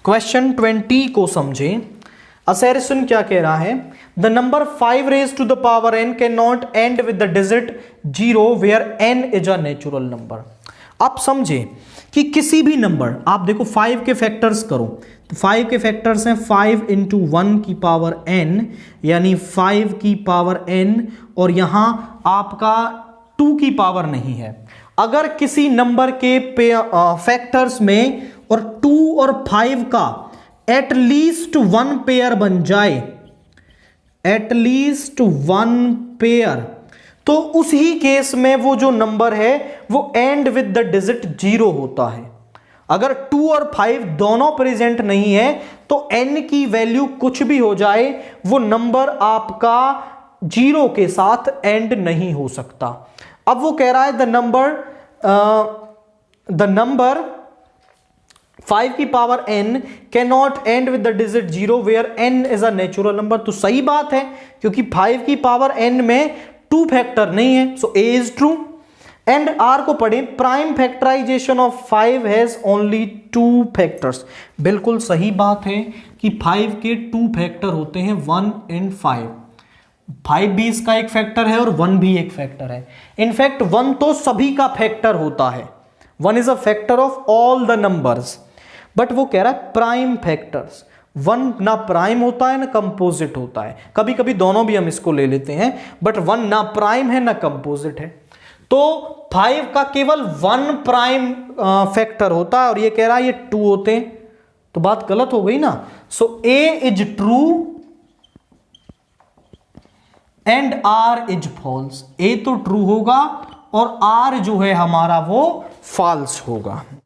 Question 20 को समझें। Assertion क्या कह रहा है, the number 5 raise to the power n can not end with the digit 0 where n is a natural number. आप समझे कि किसी भी नंबर, आप देखो 5 के फैक्टर्स करो तो 5 के फैक्टर्स हैं 5 इंटू 1 की पावर n यानी 5 की पावर n, और यहां आपका 2 की पावर नहीं है। अगर किसी नंबर के फैक्टर्स में और 2 और 5 का एटलीस्ट 1 पेयर बन जाए, एटलीस्ट 1 पेयर, तो उसी केस में वो जो नंबर है वो एंड विद द डिजिट 0 होता है। अगर 2 और 5 दोनों प्रेजेंट नहीं है तो n की वैल्यू कुछ भी हो जाए, वो नंबर आपका 0 के साथ एंड नहीं हो सकता। अब वो कह रहा है द नंबर 5 की power n can not end with the digit 0 where n is a natural number. तो सही बात है, क्योंकि 5 की पावर n में 2 फैक्टर नहीं है, so a is true. And r को पढ़ें, prime factorization of 5 has only 2 factors. बिल्कुल सही बात है कि 5 के 2 फैक्टर होते हैं, 1 एंड 5। 5 भी इसका एक फैक्टर है और 1 भी एक फैक्टर है। इनफैक्ट 1 तो सभी का फैक्टर होता है, 1 is a factor of all the numbers. But वो कह रहा है प्राइम फैक्टर्स, 1 ना प्राइम होता है ना कंपोजिट होता है। कभी कभी दोनों भी हम इसको ले लेते हैं, बट 1 ना प्राइम है ना कंपोजिट है। तो 5 का केवल 1 प्राइम फैक्टर होता है और ये कह रहा है ये 2 होते हैं, तो बात गलत हो गई ना। So a is true and r is false. a तो ट्रू होगा और r जो है हमारा वो फॉल्स होगा।